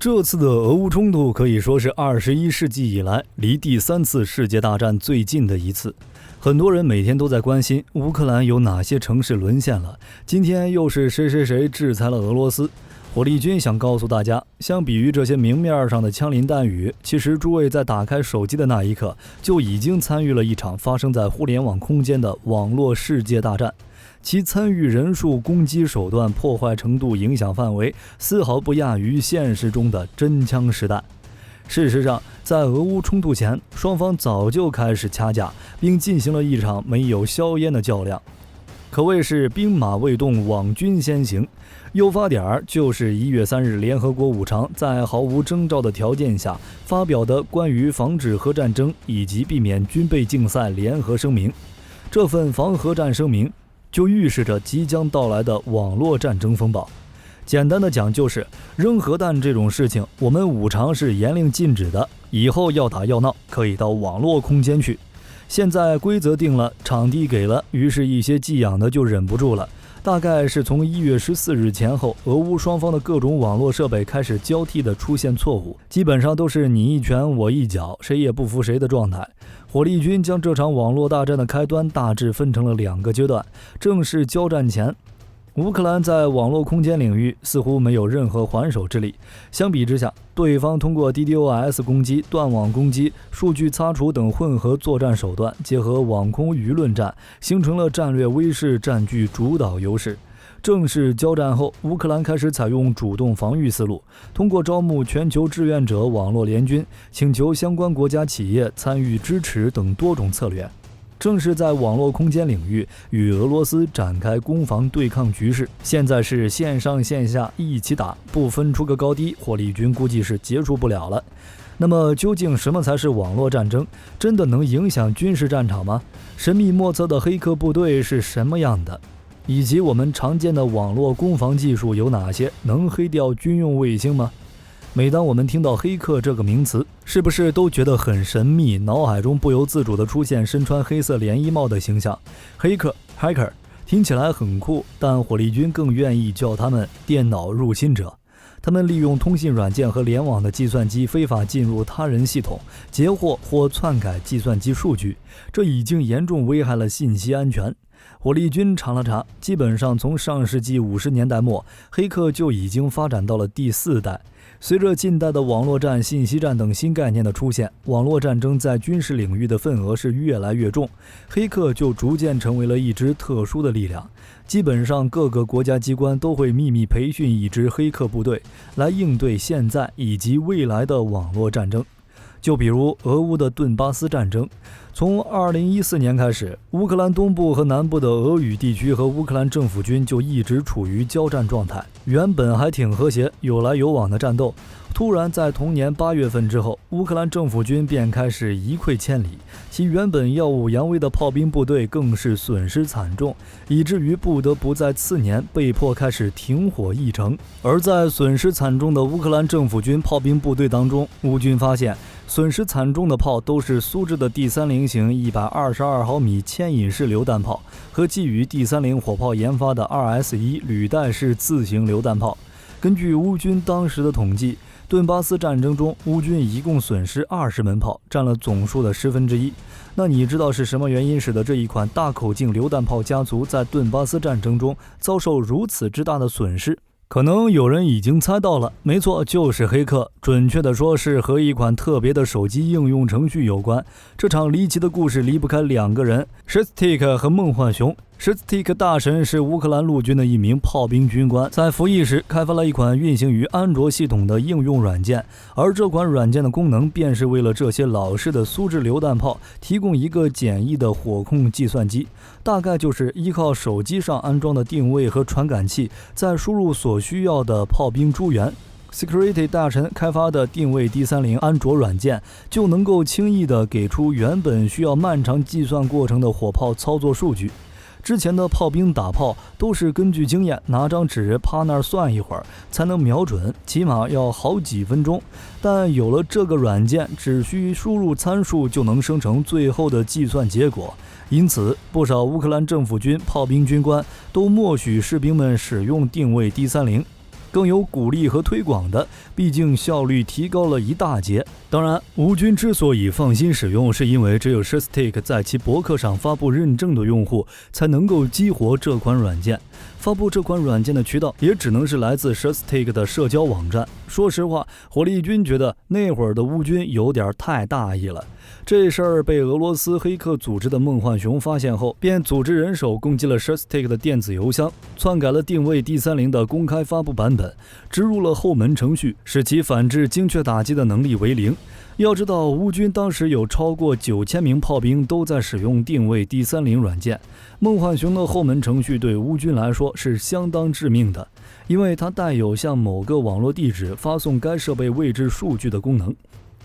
这次的俄乌冲突可以说是21世纪以来离第3次世界大战最近的一次。很多人每天都在关心乌克兰有哪些城市沦陷了，今天又是谁制裁了俄罗斯。火力军想告诉大家，相比于这些明面上的枪林弹雨，其实诸位在打开手机的那一刻，就已经参与了一场发生在互联网空间的网络世界大战。其参与人数、攻击手段、破坏程度、影响范围，丝毫不亚于现实中的真枪实弹。事实上，在俄乌冲突前，双方早就开始掐架，并进行了一场没有硝烟的较量，可谓是兵马未动，网军先行。诱发点就是1月3日联合国五常在毫无征兆的条件下发表的关于防止核战争以及避免军备竞赛联合声明。这份防核战声明就预示着即将到来的网络战争风暴。简单的讲，就是扔核弹这种事情，我们五常是严令禁止的，以后要打要闹，可以到网络空间去。现在规则定了，场地给了，于是一些寄养的就忍不住了。大概是从1月14日前后，俄乌双方的各种网络设备开始交替的出现错误，基本上都是你一拳我一脚，谁也不服谁的状态。火力军将这场网络大战的开端大致分成了2个阶段。正式交战前，乌克兰在网络空间领域似乎没有任何还手之力，相比之下，对方通过 DDoS 攻击、断网攻击、数据擦除等混合作战手段，结合网空舆论战，形成了战略威势，占据主导优势。正式交战后，乌克兰开始采用主动防御思路，通过招募全球志愿者网络联军，请求相关国家企业参与支持等多种策略。正是在网络空间领域与俄罗斯展开攻防对抗局势，现在是线上线下一起打，不分出个高低，火力军估计是结束不了了。那么究竟什么才是网络战争？真的能影响军事战场吗？神秘莫测的黑客部队是什么样的？以及我们常见的网络攻防技术有哪些？能黑掉军用卫星吗？每当我们听到黑客这个名词，是不是都觉得很神秘，脑海中不由自主地出现身穿黑色连衣帽的形象？黑客 Hacker 听起来很酷，但火力军更愿意叫他们电脑入侵者。他们利用通信软件和联网的计算机非法进入他人系统，截获或篡改计算机数据，这已经严重危害了信息安全。火力军查了查，基本上从上世纪50年代末，黑客就已经发展到了第4代。随着近代的网络战、信息战等新概念的出现，网络战争在军事领域的份额是越来越重，黑客就逐渐成为了一支特殊的力量。基本上各个国家机关都会秘密培训一支黑客部队，来应对现在以及未来的网络战争。就比如俄乌的顿巴斯战争，从2014年开始，乌克兰东部和南部的俄语地区和乌克兰政府军就一直处于交战状态，原本还挺和谐，有来有往的战斗。突然在同年8月份之后，乌克兰政府军便开始一溃千里，其原本耀武扬威的炮兵部队更是损失惨重，以至于不得不在次年被迫开始停火议程。而在损失惨重的乌克兰政府军炮兵部队当中，乌军发现损失惨重的炮都是苏制的第30型122毫米牵引式榴弹炮和基于第30火炮研发的 2S1 履带式自行榴弹炮。根据乌军当时的统计，顿巴斯战争中乌军一共损失20门炮，占了总数的1/10。那你知道是什么原因使得这一款大口径榴弹炮家族在顿巴斯战争中遭受如此之大的损失？可能有人已经猜到了，没错，就是黑客，准确的说是和一款特别的手机应用程序有关。这场离奇的故事离不开2个人， Shestik 和梦幻熊。Shestik 大神是乌克兰陆军的一名炮兵军官，在服役时开发了一款运行于安卓系统的应用软件，而这款软件的功能便是为了这些老式的苏制榴弹炮提供一个简易的火控计算机，大概就是依靠手机上安装的定位和传感器，再输入所需要的炮兵诸元。Security 大神开发的定位 D30 安卓软件就能够轻易地给出原本需要漫长计算过程的火炮操作数据。之前的炮兵打炮都是根据经验拿张纸趴那儿算一会儿才能瞄准，起码要好几分钟。但有了这个软件，只需输入参数就能生成最后的计算结果。因此，不少乌克兰政府军炮兵军官都默许士兵们使用定位 D30。更有鼓励和推广的，毕竟效率提高了一大截。当然，乌军之所以放心使用，是因为只有 Shustic 在其博客上发布认证的用户才能够激活这款软件。发布这款软件的渠道也只能是来自 Shustic 的社交网站。说实话，火力军觉得那会儿的乌军有点太大意了。这事儿被俄罗斯黑客组织的梦幻熊发现后，便组织人手攻击了 Shustic 的电子邮箱，篡改了定位 D30 的公开发布版本，植入了后门程序，使其反制精确打击的能力为零。要知道，乌军当时有超过9000名炮兵都在使用定位 D30 软件。梦幻熊的后门程序对乌军来说是相当致命的，因为它带有向某个网络地址发送该设备位置数据的功能。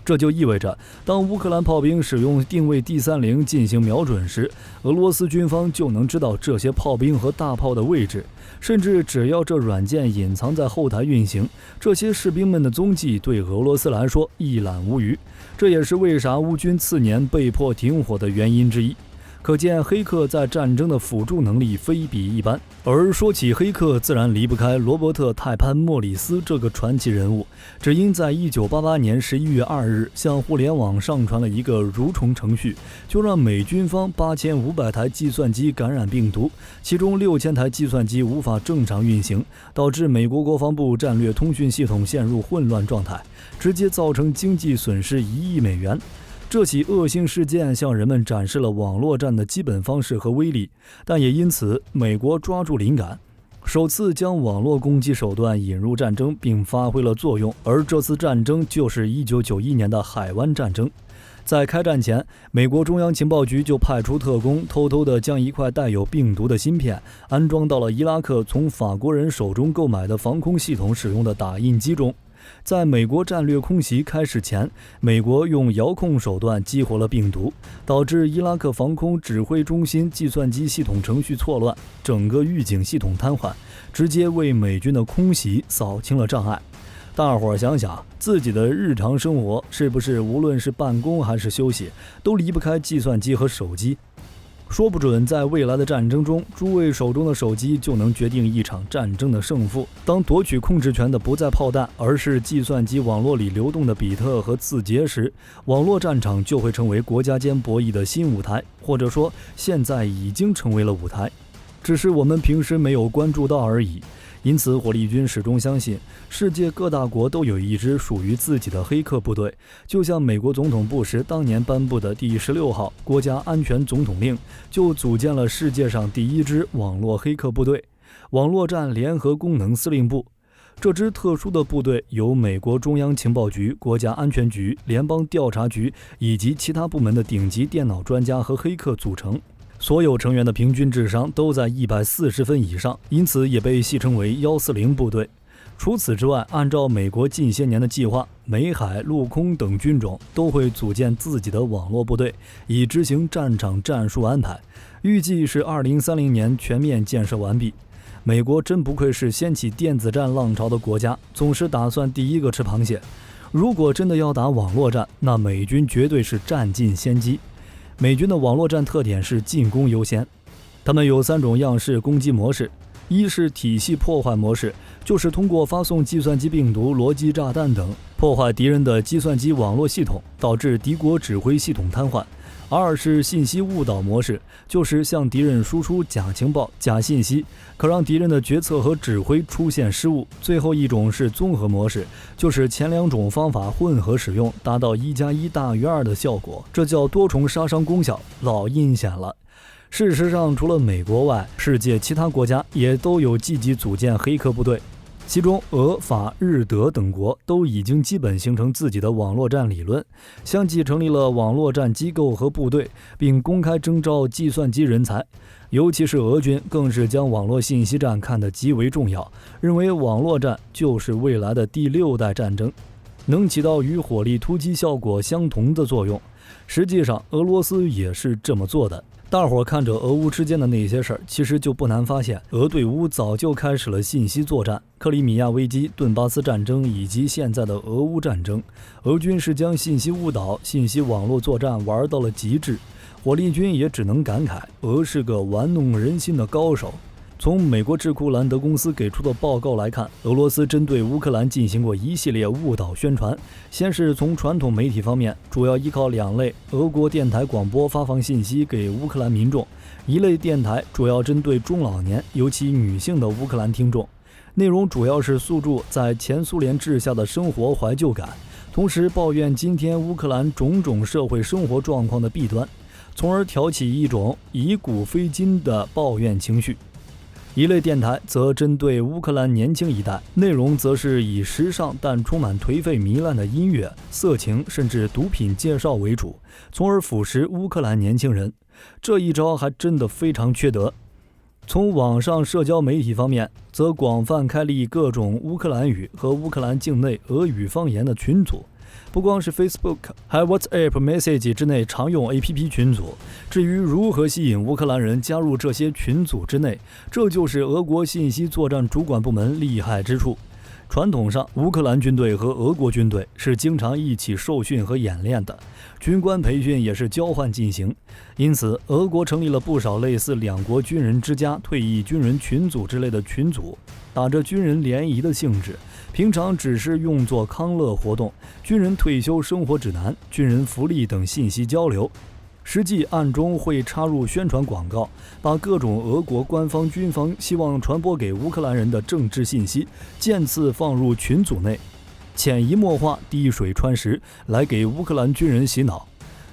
这就意味着，当乌克兰炮兵使用定位 D30 进行瞄准时，俄罗斯军方就能知道这些炮兵和大炮的位置，甚至只要这软件隐藏在后台运行，这些士兵们的踪迹对俄罗斯来说一览无余。这也是为啥乌军次年被迫停火的原因之一。可见黑客在战争的辅助能力非比一般。而说起黑客，自然离不开罗伯特·泰潘·莫里斯这个传奇人物。只因在1988年11月2日向互联网上传了一个蠕虫程序，就让美军方8500台计算机感染病毒，其中6000台计算机无法正常运行，导致美国国防部战略通讯系统陷入混乱状态，直接造成经济损失1亿美元。这起恶性事件向人们展示了网络战的基本方式和威力，但也因此美国抓住灵感，首次将网络攻击手段引入战争并发挥了作用。而这次战争就是1991年的海湾战争。在开战前，美国中央情报局就派出特工，偷偷地将一块带有病毒的芯片安装到了伊拉克从法国人手中购买的防空系统使用的打印机中。在美国战略空袭开始前，美国用遥控手段激活了病毒，导致伊拉克防空指挥中心计算机系统程序错乱，整个预警系统瘫痪，直接为美军的空袭扫清了障碍。大伙儿想想，自己的日常生活是不是无论是办公还是休息，都离不开计算机和手机？说不准在未来的战争中，诸位手中的手机就能决定一场战争的胜负。当夺取控制权的不再炮弹，而是计算机网络里流动的比特和字节时，网络战场就会成为国家间博弈的新舞台，或者说现在已经成为了舞台，只是我们平时没有关注到而已。因此，火力军始终相信，世界各大国都有一支属于自己的黑客部队，就像美国总统布什当年颁布的第16号国家安全总统令，就组建了世界上第一支网络黑客部队——网络战联合功能司令部。这支特殊的部队由美国中央情报局、国家安全局、联邦调查局以及其他部门的顶级电脑专家和黑客组成。所有成员的平均智商都在140分以上，因此也被戏称为140部队。除此之外，按照美国近些年的计划，美海、陆空等军种都会组建自己的网络部队，以执行战场战术安排。预计是2030年全面建设完毕。美国真不愧是掀起电子战浪潮的国家，总是打算第一个吃螃蟹。如果真的要打网络战，那美军绝对是占尽先机。美军的网络战特点是进攻优先，他们有3种样式攻击模式。一是体系破坏模式，就是通过发送计算机病毒、逻辑炸弹等破坏敌人的计算机网络系统，导致敌国指挥系统瘫痪。二是信息误导模式，就是向敌人输出假情报、假信息，可让敌人的决策和指挥出现失误。最后一种是综合模式，就是前2种方法混合使用，达到1+1大于2的效果，这叫多重杀伤功效，老阴险了。事实上，除了美国外，世界其他国家也都有积极组建黑客部队，其中俄、法、日、德等国都已经基本形成自己的网络战理论，相继成立了网络战机构和部队，并公开征召计算机人才。尤其是俄军更是将网络信息战看得极为重要，认为网络战就是未来的第6代战争，能起到与火力突击效果相同的作用。实际上，俄罗斯也是这么做的。大伙看着俄乌之间的那些事儿，其实就不难发现，俄对乌早就开始了信息作战。克里米亚危机、顿巴斯战争以及现在的俄乌战争，俄军是将信息误导、信息网络作战玩到了极致。火力军也只能感慨，俄是个玩弄人心的高手。从从美国智库兰德公司给出的报告来看，俄罗斯针对乌克兰进行过一系列误导宣传。先是从传统媒体方面，主要依靠2类俄国电台广播发放信息给乌克兰民众，一类电台主要针对中老年，尤其女性的乌克兰听众，内容主要是诉诸在前苏联治下的生活怀旧感，同时抱怨今天乌克兰种种社会生活状况的弊端，从而挑起一种以古非今的抱怨情绪。一类电台则针对乌克兰年轻一代，内容则是以时尚但充满颓废糜烂的音乐、色情甚至毒品介绍为主，从而腐蚀乌克兰年轻人。这一招还真的非常缺德。从网上社交媒体方面，则广泛开立各种乌克兰语和乌克兰境内俄语方言的群组，不光是 Facebook， 还 WhatsApp Message 之内常用 APP 群组。至于如何吸引乌克兰人加入这些群组之内，这就是俄国信息作战主管部门厉害之处。传统上，乌克兰军队和俄国军队是经常一起受训和演练的，军官培训也是交换进行。因此，俄国成立了不少类似两国军人之家、退役军人群组之类的群组，打着军人联谊的性质，平常只是用作康乐活动、军人退休生活指南、军人福利等信息交流。实际暗中会插入宣传广告，把各种俄国官方军方希望传播给乌克兰人的政治信息渐次放入群组内，潜移默化、滴水穿石来给乌克兰军人洗脑。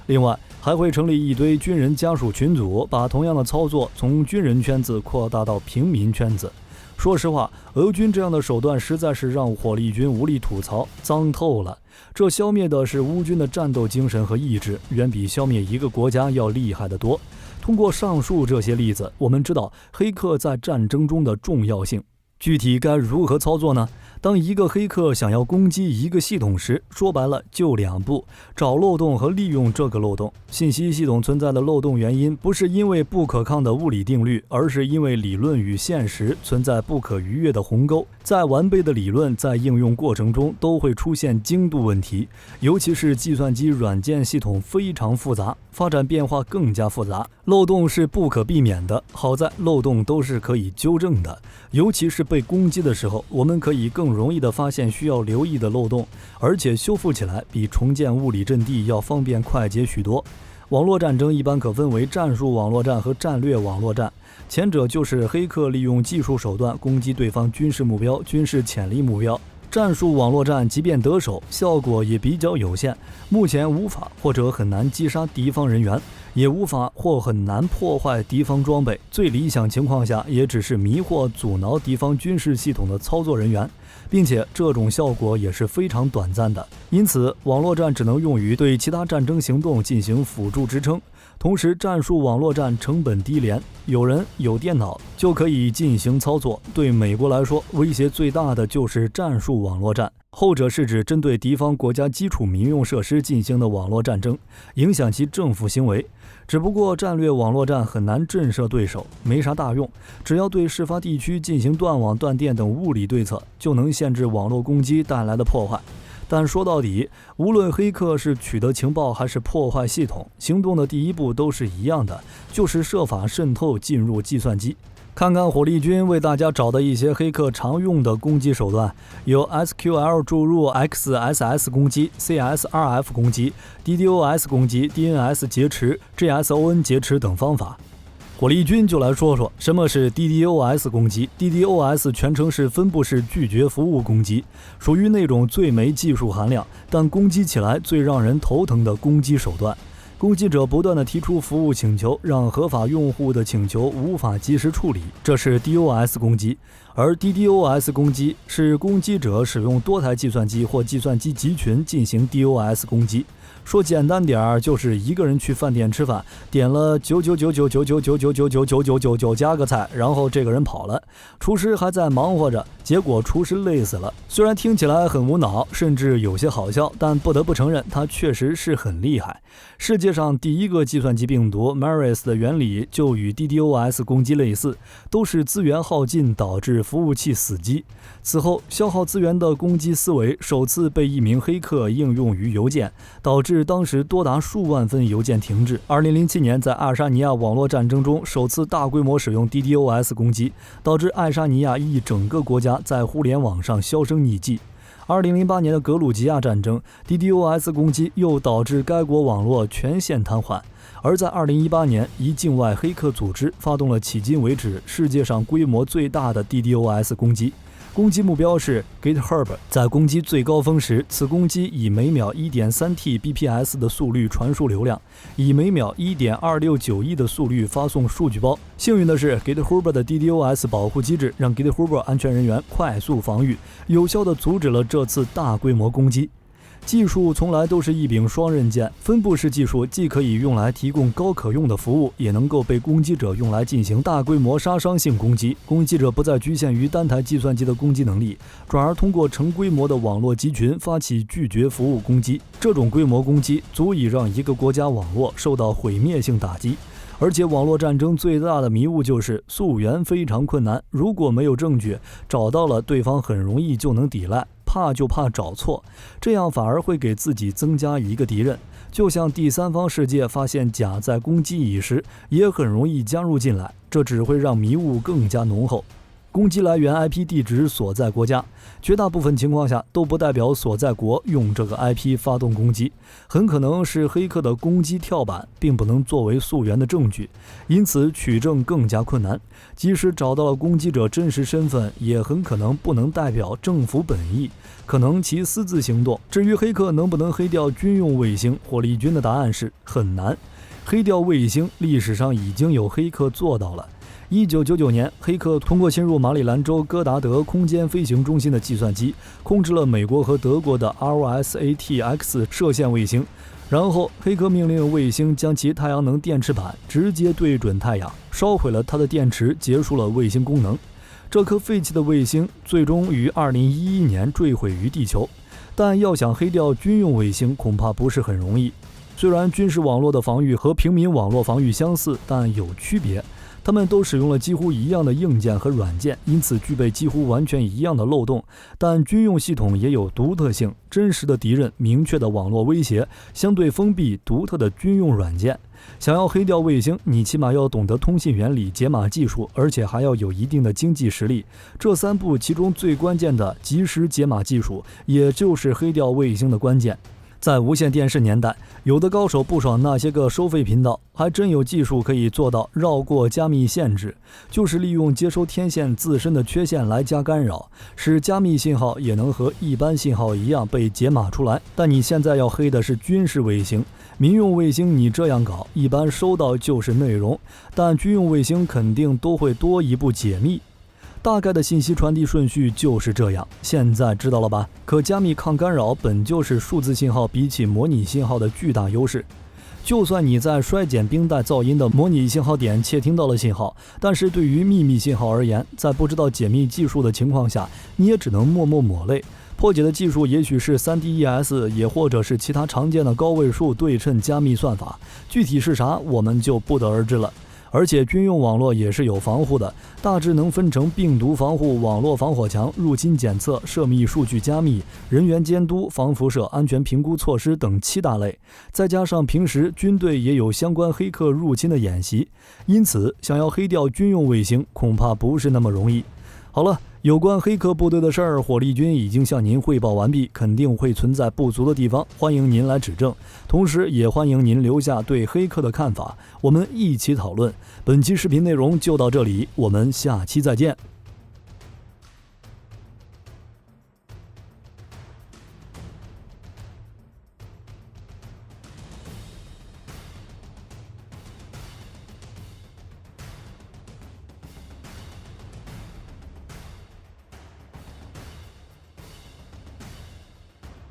另外还会成立一堆军人家属群组，把同样的操作从军人圈子扩大到平民圈子。说实话，俄军这样的手段实在是让火力军无力吐槽，脏透了。这消灭的是乌军的战斗精神和意志，远比消灭一个国家要厉害得多。通过上述这些例子，我们知道黑客在战争中的重要性。具体该如何操作呢？当一个黑客想要攻击一个系统时，说白了就2步：找漏洞和利用这个漏洞。信息系统存在的漏洞原因不是因为不可抗的物理定律，而是因为理论与现实存在不可逾越的鸿沟。再完备的理论在应用过程中都会出现精度问题，尤其是计算机软件系统非常复杂，发展变化更加复杂，漏洞是不可避免的。好在漏洞都是可以纠正的，尤其是被攻击的时候，我们可以更容易地发现需要留意的漏洞，而且修复起来比重建物理阵地要方便快捷许多。网络战争一般可分为战术网络战和战略网络战，前者就是黑客利用技术手段攻击对方军事目标、军事潜力目标。战术网络战即便得手，效果也比较有限，目前无法或者很难击杀敌方人员，也无法或很难破坏敌方装备，最理想情况下也只是迷惑阻挠敌方军事系统的操作人员，并且这种效果也是非常短暂的。因此网络战只能用于对其他战争行动进行辅助支撑。同时战术网络战成本低廉，有人有电脑就可以进行操作。对美国来说，威胁最大的就是战术网络战，后者是指针对敌方国家基础民用设施进行的网络战争，影响其政府行为。只不过战略网络战很难震慑对手，没啥大用，只要对事发地区进行断网断电等物理对策，就能限制网络攻击带来的破坏。但说到底，无论黑客是取得情报还是破坏系统，行动的第一步都是一样的，就是设法渗透进入计算机。看看火力军为大家找的一些黑客常用的攻击手段，有 SQL 注入 XSS 攻击、CSRF 攻击、DDoS 攻击、DNS 劫持、JSON 劫持等方法。火力军就来说说什么是 DDoS 攻击。 DDoS 全称是分布式拒绝服务攻击，属于那种最没技术含量，但攻击起来最让人头疼的攻击手段。攻击者不断地提出服务请求，让合法用户的请求无法及时处理，这是 DOS 攻击。而 DDoS 攻击是攻击者使用多台计算机或计算机集群进行 DOS 攻击。说简单点儿，就是一个人去饭店吃饭，点了9999999999999加个菜，然后这个人跑了，厨师还在忙活着，结果厨师累死了。虽然听起来很无脑，甚至有些好笑，但不得不承认他确实是很厉害。世界上第一个计算机病毒 Maris 的原理就与 DDoS 攻击类似，都是资源耗尽导致服务器死机。此后，消耗资源的攻击思维首次被一名黑客应用于邮件，导致当时多达数万份邮件停滞。2007年，在爱沙尼亚网络战争中首次大规模使用 DDoS 攻击，导致爱沙尼亚一整个国家在互联网上销声匿迹。2008年的格鲁吉亚战争 ，DDoS 攻击又导致该国网络全线瘫痪。而在2018年，一境外黑客组织发动了迄今为止世界上规模最大的 DDoS 攻击。攻击目标是 GitHub。 在攻击最高峰时，此攻击以每秒 1.3Tbps 的速率传输流量，以每秒 1.269亿的速率发送数据包。幸运的是， GitHub 的 DDoS 保护机制让 GitHub 安全人员快速防御，有效地阻止了这次大规模攻击。技术从来都是一柄双刃剑，分布式技术既可以用来提供高可用的服务，也能够被攻击者用来进行大规模杀伤性攻击。攻击者不再局限于单台计算机的攻击能力，转而通过成规模的网络集群发起拒绝服务攻击。这种规模攻击足以让一个国家网络受到毁灭性打击。而且网络战争最大的迷雾就是溯源非常困难，如果没有证据，找到了对方很容易就能抵赖，怕就怕找错，这样反而会给自己增加一个敌人。就像第三方世界发现甲在攻击乙时，也很容易加入进来，这只会让迷雾更加浓厚。攻击来源 IP 地址所在国家，绝大部分情况下都不代表所在国用这个 IP 发动攻击，很可能是黑客的攻击跳板，并不能作为溯源的证据，因此取证更加困难。即使找到了攻击者真实身份，也很可能不能代表政府本意，可能其私自行动。至于黑客能不能黑掉军用卫星，火力军的答案是很难。黑掉卫星，历史上已经有黑客做到了。1999年，黑客通过侵入马里兰州戈达德空间飞行中心的计算机，控制了美国和德国的 ROSAT-X 射线卫星。然后，黑客命令卫星将其太阳能电池板直接对准太阳，烧毁了它的电池，结束了卫星功能。这颗废弃的卫星最终于2011年坠毁于地球。但要想黑掉军用卫星，恐怕不是很容易。虽然军事网络的防御和平民网络防御相似，但有区别。他们都使用了几乎一样的硬件和软件，因此具备几乎完全一样的漏洞。但军用系统也有独特性，真实的敌人、明确的网络威胁、相对封闭、独特的军用软件。想要黑掉卫星，你起码要懂得通信原理、解码技术，而且还要有一定的经济实力。这三步其中最关键的即时解码技术，也就是黑掉卫星的关键。在无线电视年代，有的高手不爽那些个收费频道，还真有技术可以做到绕过加密限制，就是利用接收天线自身的缺陷来加干扰，使加密信号也能和一般信号一样被解码出来。但你现在要黑的是军事卫星，民用卫星你这样搞，一般收到就是内容，但军用卫星肯定都会多一步解密。大概的信息传递顺序就是这样，现在知道了吧？可加密抗干扰本就是数字信号比起模拟信号的巨大优势。就算你在衰减冰带噪音的模拟信号点窃听到了信号，但是对于秘密信号而言，在不知道解密技术的情况下，你也只能默默抹泪。破解的技术也许是 3DES， 也或者是其他常见的高位数对称加密算法，具体是啥我们就不得而知了。而且军用网络也是有防护的，大致能分成病毒防护、网络防火墙、入侵检测、涉密数据加密、人员监督、防辐射、安全评估措施等7大类，再加上平时军队也有相关黑客入侵的演习，因此想要黑掉军用卫星恐怕不是那么容易。好了，有关黑客部队的事儿，火力军已经向您汇报完毕，肯定会存在不足的地方，欢迎您来指正。同时也欢迎您留下对黑客的看法，我们一起讨论。本期视频内容就到这里，我们下期再见。